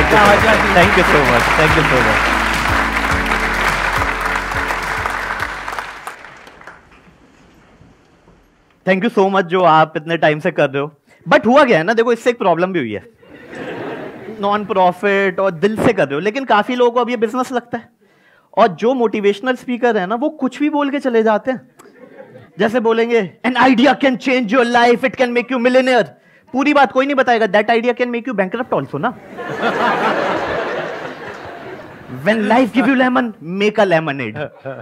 Thank you so much, thank you so much. Thank you so much जो आप इतने time से कर रहे हो। बट हुआ क्या है ना, देखो इससे एक प्रॉब्लम भी हुई है, नॉन प्रॉफिट और दिल से कर रहे हो, लेकिन काफी लोगों को अब ये बिजनेस लगता है। और जो मोटिवेशनल स्पीकर है ना, वो कुछ भी बोल के चले जाते हैं। जैसे बोलेंगे an idea can change your life, it can make you millionaire. पूरी बात कोई नहीं बताएगा, that idea can make you bankrupt also ना। When life give you lemon, make a lemonade.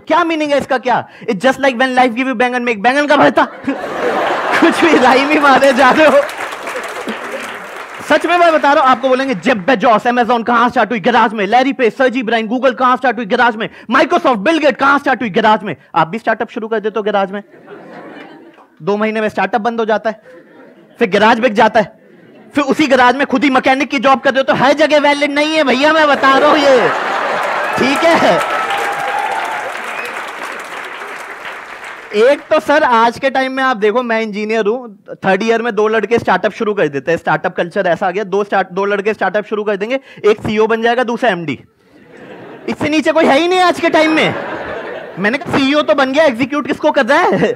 क्या मीनिंग है इसका? क्या? It's just like when life give you बैंगन, make बैंगन का भरता। कुछ भी राइम ही मारे जा रहे हो। सच में मैं बता रहा हूं, आपको बोलेंगे जेफ बेजोस अमेज़न कहां स्टार्ट हुई? गैराज में। लैरी पेज, सर्जी ब्राइन, गूगल कहां स्टार्ट हुई? गैराज में। माइक्रोसॉफ्ट, बिल गेट कहां स्टार्ट हुई? गैराज में। आप भी स्टार्टअप शुरू कर देते हो गैराज में, 2 महीने में स्टार्टअप बंद हो जाता है, फिर गैराज बिक जाता है, फिर उसी गैराज में खुद ही मैकेनिक की जॉब कर रहे हो। तो हर जगह वैलिड नहीं है भैया, मैं बता रहा हूं ये, ठीक है। एक तो सर आज के टाइम में आप देखो, मैं इंजीनियर हूं, 3rd ईयर में 2 लड़के स्टार्टअप शुरू कर देते हैं। स्टार्टअप कल्चर ऐसा आ गया, 2 लड़के स्टार्टअप शुरू कर देंगे, एक सीईओ बन जाएगा, दूसरा एमडी। इससे नीचे कोई है ही नहीं आज के टाइम में। मैंने कहा सीईओ तो बन गया, एग्जीक्यूट किसको कर रहा है?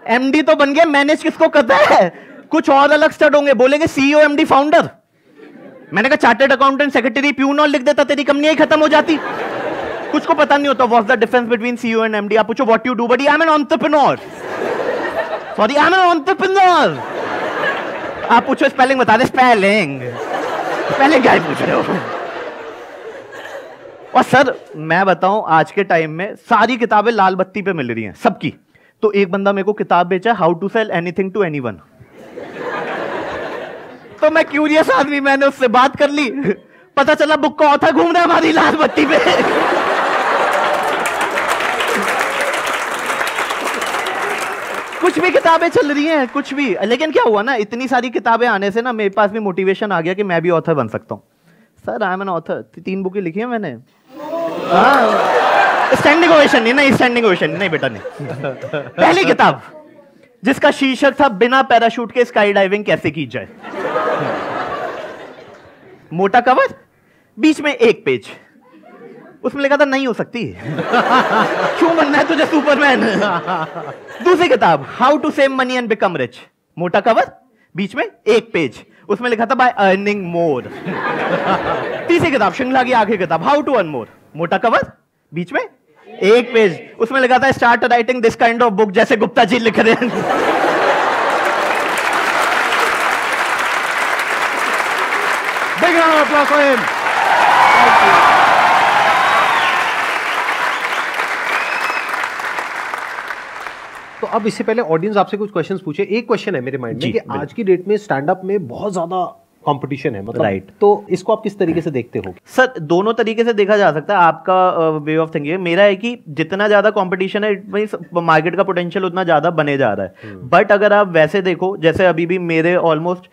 एमडी तो बन गया, मैनेज किसको कर रहा है? कुछ और अलग स्टार्ट होंगे, बोलेंगे सीईओ एमडी फाउंडर। मैंने कहा चार्टर्ड अकाउंटेंट, सेक्रेटरी, प्यून और लिख देता, तेरी कंपनी ही खत्म हो जाती। कुछ को पता नहीं होता what's the difference between CEO and MD. आप पूछो what you do, but I am an entrepreneur. Sorry, I am an entrepreneur. आप पूछो स्पेलिंग बता दे, स्पेलिंग क्या पूछ रहे हो? और सर मैं बताऊं, आज के टाइम में सारी किताबें लाल बत्ती पे मिल रही हैं सबकी। तो एक बंदा मेरे को किताब बेचा, how to sell anything to anyone. तो मैं क्यूरियस आदमी, मैंने उससे बात कर ली, पता चला बुक का ऑथर घूम रहा है हमारी लाल बत्ती पे। कुछ भी किताबें चल रही हैं, कुछ भी। लेकिन क्या हुआ ना, इतनी सारी किताबें आने से ना मेरे पास भी मोटिवेशन आ गया कि मैं भी ऑथर बन सकता हूं। Sir I am an author, 3 बुकें लिखी है मैंने। स्टैंडिंग ओवेशन नहीं, स्टैंडिंग ओवेशन नहीं बेटा, नहीं। पहली किताब जिसका शीर्षक था बिना पैराशूट के स्काई डाइविंग कैसे की जाए। मोटा कवर, बीच में 1 पेज, उसमें लिखा था नहीं हो सकती। क्यों बनना है तुझे सुपरमैन? दूसरी किताब how to save money and become rich, मोटा कवर, बीच में 1 पेज, उसमें लिखा था बाय अर्निंग मोर। तीसरी किताब, श्रृंखला की आखिरी किताब, हाउ टू अर्न मोर, मोटा कवर, बीच में 1 पेज, उसमें लिखा था start writing this kind of book, जैसे गुप्ता जी लिख रहे हैं। Big round of applause for him. तो अब इससे पहले ऑडियंस आपसे कुछ क्वेश्चंस पूछे। एक क्वेश्चन है मेरे माइंड में कि आज की डेट में स्टैंड अप में बहुत ज्यादा कंपटीशन है, मतलब राइट। तो इसको आप किस तरीके से देखते हो? सर दोनों तरीके से देखा जा सकता है। आपका वे ऑफ थिंकिंग, मेरा है कि जितना ज्यादा कंपटीशन है मार्केट का पोटेंशियल उतना ज्यादा बने जा रहा है। बट अगर आप वैसे देखो, जैसे अभी भी मेरे ऑलमोस्ट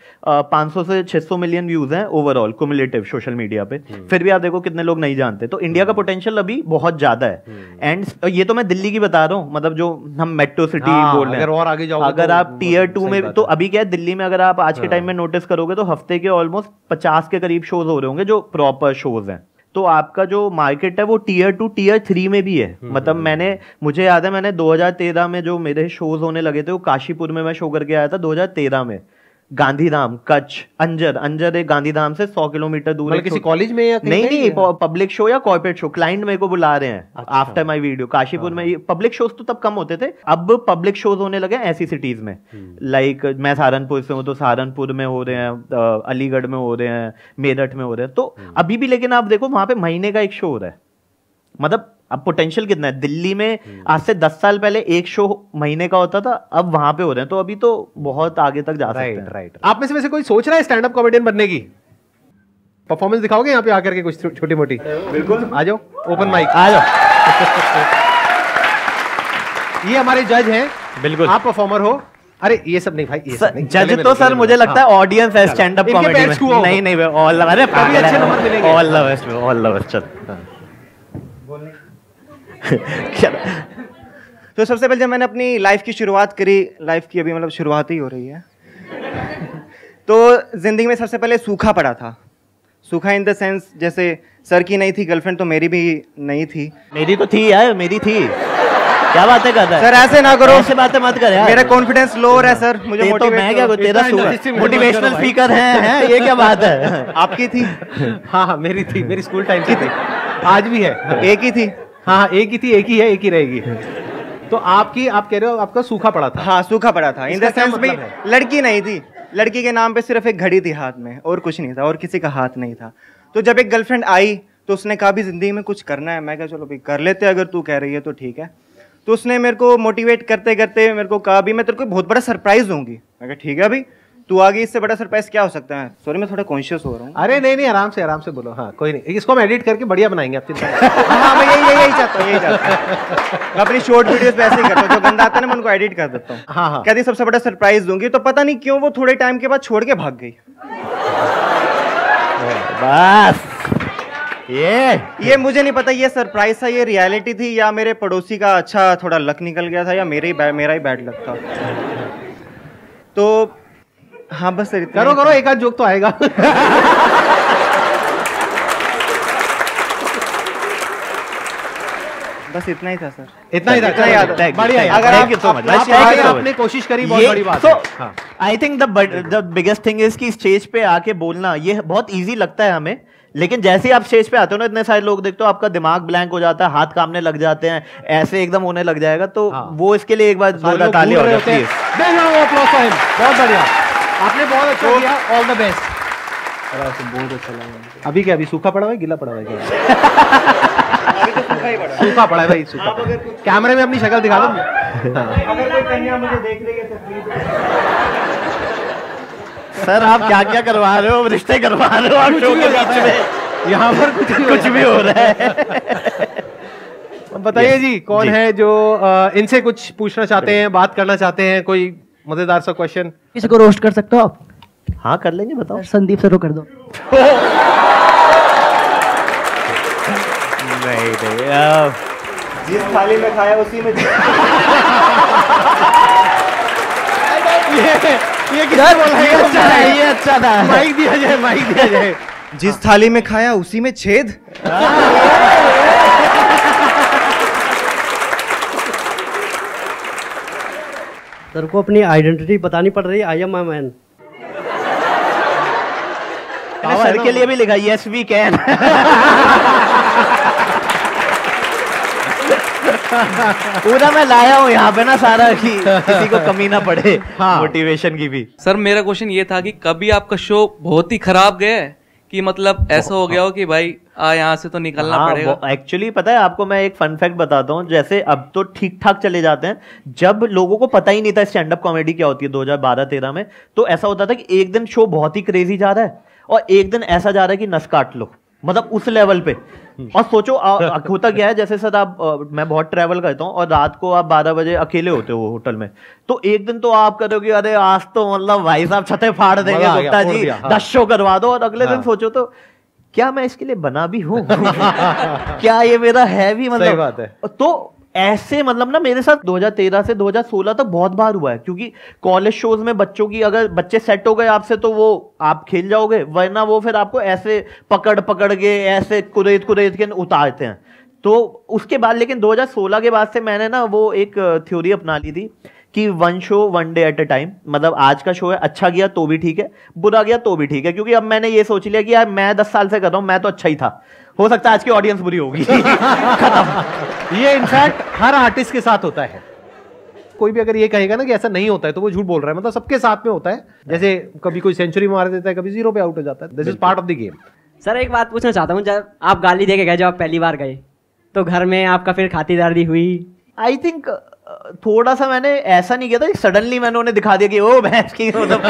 500 से 600 मिलियन व्यूज हैं ओवरऑल क्युमुलेटिव सोशल मीडिया पे, फिर भी आप देखो कितने लोग नहीं जानते। तो इंडिया का पोटेंशियल अभी बहुत ज्यादा है। एंड ये तो मैं दिल्ली की बता रहा हूँ, मतलब जो हम मेट्रो सिटी बोल रहे हैं। अगर और आगे जाओ, अगर आप टीयर 2 में, तो अभी क्या है दिल्ली में, अगर आप आज के टाइम में नोटिस करोगे तो हफ्ते के ऑलमोस्ट 50 के करीब शोज हो रहे होंगे जो प्रॉपर शोज हैं। तो आपका जो मार्केट है वो टीयर 2 टीयर 3 में भी है। मतलब मुझे याद है मैंने 2013 में जो मेरे शोज होने लगे थे वो काशीपुर में मैं शो करके आया था 2013 में। गांधीधाम, कच्छ, अंजर एक गांधीधाम से 100 किलोमीटर दूर। मतलब किसी कॉलेज में या नहीं, पब्लिक शो या कॉर्पोरेट शो, क्लाइंट मेरे को बुला रहे हैं आफ्टर माय वीडियो। काशीपुर में पब्लिक शोज तो तब कम होते थे, अब पब्लिक शोज होने लगे ऐसी सिटीज में। लाइक मैं सहारनपुर से हूँ तो सहारनपुर में हो रहे हैं, अलीगढ़ में हो रहे हैं, मेरठ में हो रहे हैं। तो अभी भी लेकिन आप देखो वहां पे महीने का एक शो हो रहा है। मतलब अब पोटेंशियल कितना है। दिल्ली में आज से 10 साल पहले एक शो महीने का होता था, अब वहां पे हो रहे हैं। तो अभी तो बहुत आगे तक जा सकते हैं। राइट। आप में से वैसे कोई सोच रहा है स्टैंड अप कॉमेडियन बनने की? परफॉर्मेंस दिखाओगे यहाँ पे आकर के कुछ छोटी मोटी? बिल्कुल, आ जाओ, ओपन माइक आ जाओ। ये हमारे जज हैं। बिल्कुल, आप परफॉर्मर हो। अरे ये सब नहीं भाई, ये सब नहीं। जज तो सर मुझे लगता है ऑडियंस है स्टैंड अप कॉमेडी में। नहीं ऑल अरे अच्छे नंबर मिलेंगे। All the best, all the best. तो सबसे पहले जब मैंने अपनी लाइफ की शुरुआत करी, लाइफ की अभी मतलब शुरुआत ही हो रही है, तो जिंदगी में सबसे पहले सूखा पड़ा था। सूखा इन द सेंस जैसे सर की नहीं थी गर्लफ्रेंड तो मेरी भी नहीं थी। मेरी तो थी यार, मेरी थी। क्या बातें कर रहा है सर? ऐसे ना करो, ऐसे बातें मत कर यार। मेरा कॉन्फिडेंस लो है सर, मुझे तो मोटिवेट मैं क्या करो। तेरा मोटिवेशनल स्पीकर है ये क्या बात है? आपकी थी? हाँ हाँ मेरी थी, मेरी स्कूल टाइम की थी, आज भी है। एक ही थी? हाँ एक ही थी, एक ही है, एक ही रहेगी। तो आपकी, आप कह रहे हो आपका सूखा पड़ा था? हाँ सूखा पड़ा था। इन द सेंस भाई मतलब है? लड़की नहीं थी, लड़की के नाम पे सिर्फ एक घड़ी थी हाथ में, और कुछ नहीं था, और किसी का हाथ नहीं था। तो जब एक गर्लफ्रेंड आई तो उसने कहा भी जिंदगी में कुछ करना है। मैं कहा चलो भाई कर लेते, अगर तू कह रही है तो ठीक है। तो उसने मेरे को मोटिवेट करते करते मेरे को कहा भी मैं तेरे को बहुत बड़ा सरप्राइज दूंगी। मैं कहा ठीक है भाई, तू आ गई, इससे बड़ा सरप्राइज क्या हो सकता है? सॉरी मैं थोड़ा कॉन्शियस हो रहा हूँ। अरे नहीं नहीं, आराम से बोलो। हाँ कोई नहीं, इसको हम एडिट करके बढ़िया बनाएंगे आप चिंता हाँ मैं यही चाहता हूँ। मैं अपनी शॉर्ट वीडियोस पे ऐसे ही करता हूँ, जो गंदा आता है ना मैं उनको एडिट कर देता हूँ। हाँ। कहती सबसे बड़ा सरप्राइज दूंगी, तो पता नहीं क्यों वो थोड़े टाइम के बाद छोड़ के भाग गई। बस ये मुझे नहीं पता ये सरप्राइज था, ये रियलिटी थी, या मेरे पड़ोसी का अच्छा थोड़ा लक निकल गया था, या मेरा ही बैड लक था। तो हाँ बस करो एक आध जोक तो आएगा। बस इतना ही था सर, इतना ही था। बढ़िया। अगर आपने कोशिश करी, बहुत बड़ी बात है। I think the biggest thing is कि स्टेज पे आके बोलना ये बहुत इजी लगता है हमें, लेकिन जैसे ही आप स्टेज पे आते हो ना, इतने सारे लोग देखते हो, आपका दिमाग ब्लैंक हो जाता है, हाथ कांपने लग जाते हैं, ऐसे एकदम होने लग जाएगा। तो वो इसके लिए एक बार जोरदार ताली हो जाती है। बहुत बढ़िया, आपने बहुत अच्छा किया, ऑल द बेस्ट। बहुत अच्छा लगा। अभी क्या, अभी सूखा पड़ा हुआ है, गीला पड़ा हुआ है क्या? सूखा पड़ा है भाई, सूखा। कैमरे में अपनी शक्ल दिखा दो। अगर कोई कन्या मुझे देख रही है तो प्लीज। सर आप क्या क्या करवा रहे हो, रिश्ते करवा रहे हो आप शो के बीच में, यहाँ पर कुछ भी हो रहा है। बताइए जी, कौन है जो इनसे कुछ पूछना चाहते हैं, बात करना चाहते हैं, कोई मजेदार सा क्वेश्चन? किसी को रोस्ट कर सकते हो आप? हाँ कर लेंगे, बताओ। संदीप सर को कर दो। नहीं जिस थाली में खाया उसी में ये किसने बोला है? ये अच्छा था। माइक दिया जाए, माइक दिया जाए। जिस थाली में खाया उसी में छेद। सर को अपनी आइडेंटिटी बतानी पड़ रही है, I am a man. Sir के लिए भी लिखा यस वी कैन। पूरा मैं लाया हूँ यहाँ पे ना सारा, कि किसी को कमी ना पड़े मोटिवेशन की भी। सर मेरा क्वेश्चन ये था कि कभी आपका शो बहुत ही खराब गया है, कि मतलब ऐसा हो गया हो कि भाई यहाँ से तो निकलना पड़ेगा? एक्चुअली पता है आपको, मैं एक फन फैक्ट बताता हूँ। जैसे अब तो ठीक ठाक चले जाते हैं, जब लोगों को पता ही नहीं था स्टैंड अप कॉमेडी क्या होती है 2012-13 में, तो ऐसा होता था कि एक दिन शो बहुत ही क्रेजी जा रहा है और एक दिन ऐसा जा रहा है कि नस काट लो, मतलब उस लेवल पे। और सोचो होता क्या है, जैसे सर आप मैं बहुत ट्रैवल करता हूँ और रात को आप 12 बजे अकेले होते हो होटल में, तो एक दिन तो आप करोगे अरे आज तो मतलब भाई साहब छतें फाड़ देंगे गुप्ता जी, 10 शो करवा दो, और अगले दिन सोचो तो क्या मैं इसके लिए बना भी हूँ? क्या ये मेरा है भी? मतलब सही बात है। तो ऐसे मतलब ना मेरे साथ 2013 से 2016 तक बहुत बार हुआ है, क्योंकि कॉलेज शोज में बच्चों की, अगर बच्चे सेट हो गए आपसे तो वो आप खेल जाओगे, वरना वो फिर आपको ऐसे पकड़ पकड़ के ऐसे कुरेद के उतारते हैं। तो उसके बाद लेकिन 2016 के बाद से मैंने ना वो एक थ्योरी अपना ली थी कि 1 show 1 day at A time. मतलब आज का शो है, अच्छा गया तो भी ठीक है, बुरा गया तो भी ठीक है, क्योंकि अब मैंने ये सोच लिया कि यार मैं 10 साल से कर रहा हूं, मैं तो अच्छा ही था, हो सकता है आज की ऑडियंस बुरी होगी। खत्म। ये इनफैक्ट हर आर्टिस्ट के साथ होता है। कोई भी अगर ये कहेगा ना कि ऐसा नहीं होता है तो वो झूठ बोल रहा है, मतलब सबके साथ में होता है। जैसे कभी कोई सेंचुरी मार देता है, कभी 0 पे आउट हो जाता है। This is part of the game. Sir एक बात पूछना चाहता हूँ, जब आप गाली दे के गए, जब आप पहली बार गए, तो घर में आपका फिर खातिरदारी हुई? आई थिंक थोड़ा सा मैंने ऐसा नहीं किया था, सडनली मैंने उन्हें दिखा दिया कि ओ भैंस की, मतलब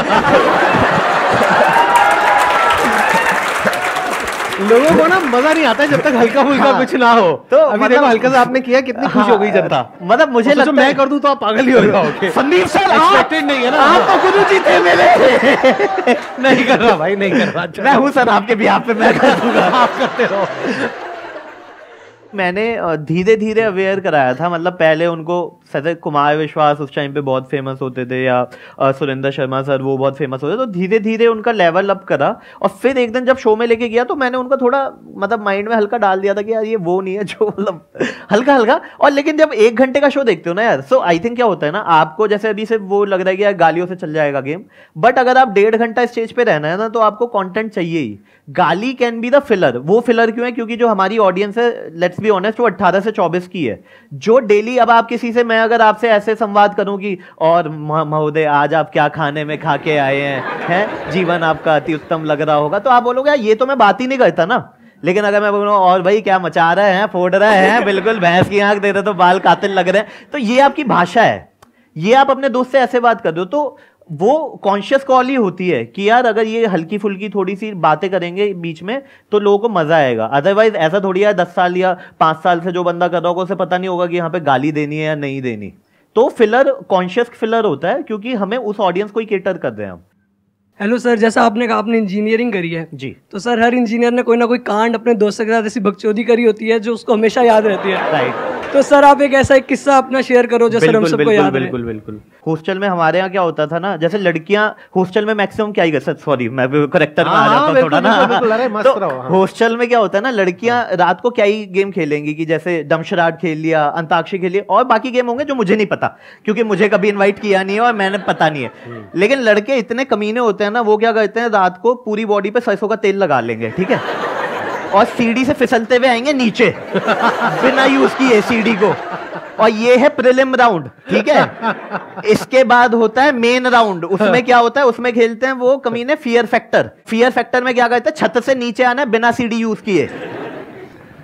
लोगों को ना मजा नहीं आता है जब तक हल्का फुल्का कुछ ना हो। तो अभी देखो हल्का सा आपने किया, कितनी खुश हो गई जनता। मतलब मुझे लगता मैं कर दूं तो आप पागल ही हो जाओगे। संदीप सर एक्सपेक्टेड नहीं है ना, आप तो खुद जीते मेरे। नहीं कर रहा भाई, नहीं कर रहा। मैं हूं सर आपके भी, आप पे मैं कर दूंगा, आप करते रहो। मैंने धीरे धीरे अवेयर कराया था, मतलब पहले उनको जैसे कुमार विश्वास उस टाइम पे बहुत फेमस होते थे, या सुरेंद्र शर्मा सर वो बहुत फेमस होते, तो धीरे धीरे उनका लेवल अप करा। और फिर एक दिन जब शो में लेके गया तो मैंने उनको थोड़ा मतलब माइंड में हल्का डाल दिया था कि यार ये वो नहीं है जो मतलब हल्का हल्का। और लेकिन जब 1 घंटे का शो देखते हो ना यार, सो आई थिंक क्या होता है ना, आपको जैसे अभी से वो लग रहा है कि यार गालियों से चल जाएगा गेम, बट अगर आप 1.5 घंटा स्टेज पे रहना है ना, तो आपको कंटेंट चाहिए ही। गाली कैन बी द फिलर। वो फिलर क्यों है? क्योंकि जो हमारी ऑडियंस है, लेट्स बी ऑनेस्ट, वो 18 से 24 की है। जो डेली, अब आप किसी से, मैं अगर आपसे ऐसे संवाद करूं कि और महोदय आज आप क्या खाने में खा के आए हैं, जीवन आपका अति उत्तम लग रहा होगा, तो आप बोलोगे ये तो मैं बात ही नहीं करता ना। लेकिन अगर मैं बोलूँ और भाई क्या मचा रहे हैं, फोड़ रहे हैं, बिल्कुल भैंस की आंख दे रहे तो बाल कातिल लग रहे हैं, तो ये आपकी भाषा है। ये आप अपने दोस्त से ऐसे बात कर दो तो वो कॉन्शियस कॉल ही होती है कि यार अगर ये हल्की फुल्की थोड़ी सी बातें करेंगे बीच में तो लोगों को मजा आएगा। अदरवाइज ऐसा थोड़ी है 10 साल या 5 साल से जो बंदा कर रहा होगा उसे पता नहीं होगा कि यहाँ पे गाली देनी है या नहीं देनी। तो फिलर कॉन्शियस फिलर होता है क्योंकि हमें उस ऑडियंस को ही केटर कर रहे हैं हम। हेलो सर, जैसा आपने कहा आपने इंजीनियरिंग करी है जी, तो सर हर इंजीनियर ने कोई ना कोई कांड अपने दोस्त के साथ ऐसी बकचोदी करी होती है जो उसको हमेशा याद रहती है। राइट। तो सर आप एक ऐसा एक किस्सा अपना शेयर करो जो सर हम सबको याद है। बिल्कुल बिल्कुल। हॉस्टल में हमारे यहाँ क्या होता था ना, जैसे लड़कियां हॉस्टल में मैक्सिमम क्या ही कर, सॉरी मैं करेक्टर में आ जाता हूँ थोड़ा ना, तो हॉस्टल में क्या होता है ना, लड़कियां रात को क्या ही गेम खेलेंगी कि जैसे डमशराट खेल लिया, अंताक्षरी खेल लिया, और बाकी गेम होंगे जो मुझे नहीं पता क्योंकि मुझे कभी इन्वाइट किया नहीं है और मैंने पता नहीं है। लेकिन लड़के इतने कमीने होते हैं ना, वो क्या करते हैं रात को पूरी बॉडी पे सरसों का तेल लगा लेंगे, ठीक है, और सीढ़ी से फिसलते हुए आएंगे नीचे बिना यूज किए सीढ़ी को। और ये है प्रीलिम राउंड, ठीक है। इसके बाद होता है मेन राउंड। उसमें क्या होता है, उसमें खेलते हैं वो कमीने फियर फैक्टर। फियर फैक्टर में क्या कहते हैं, छत से नीचे आना है बिना सीढ़ी यूज किए।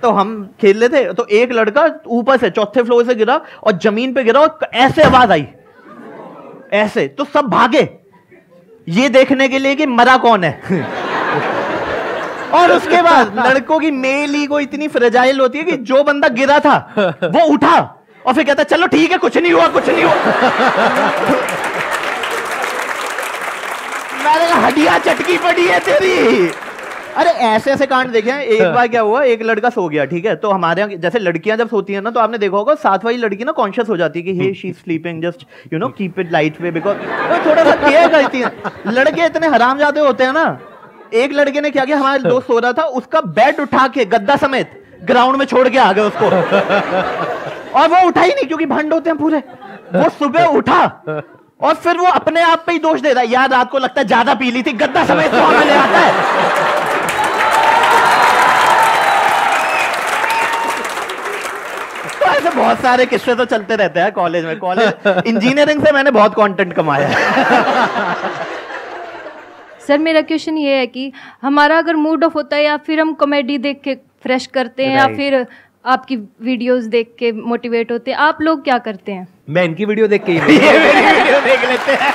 तो हम खेल रहे थे तो एक लड़का ऊपर से 4थे फ्लोर से गिरा और जमीन पे गिरा और ऐसे आवाज आई, ऐसे, तो सब भागे ये देखने के लिए कि मरा कौन है। और उसके बाद लड़कों की मेल ईगो इतनी फ्रेजाइल होती है कि जो बंदा गिरा था वो उठा और फिर कहता चलो ठीक है कुछ नहीं हुआ, कुछ नहीं हुआ। मैंने कहा हड्डियां चटकी पड़ी है तेरी। अरे ऐसे ऐसे कांड देखे हैं। एक बार क्या हुआ, एक लड़का सो गया, ठीक है, तो हमारे यहाँ जैसे लड़कियां जब सोती हैं ना, तो आपने देखा होगा साथ वाली लड़की ना कॉन्शियस हो जाती है कि hey she is sleeping, just you know keep it light way, because थोड़ा सा केयर करती है। लड़के इतने हरामजादे होते हैं ना। एक लड़के ने क्या किया, हमारे दोस्त सो रहा था, उसका बेड उठा के गद्दा समेत ग्राउंड में छोड़ के आ गए उसको। और वो उठा ही नहीं क्योंकि भंड होते हैं पूरे। वो सुबह उठा और फिर वो अपने आप पे ही दोष दे रहा है, यार रात को लगता है ज्यादा पी ली थी, गद्दा समेत तो हमें ले आता है। तो ऐसे बहुत सारे किस्से तो चलते रहते हैं कॉलेज में। कॉलेज इंजीनियरिंग से मैंने बहुत कंटेंट कमाया है। सर मेरा क्वेश्चन ये है कि हमारा अगर मूड ऑफ होता है या फिर हम कॉमेडी देख के फ्रेश करते हैं या फिर आपकी वीडियोस देख के मोटिवेट होते हैं, आप लोग क्या करते हैं? मैं इनकी वीडियो देख के ही वीडियो देख लेते हैं।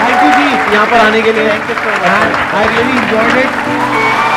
थैंक यू जी यहाँ पर आने के लिए। I really enjoyed it.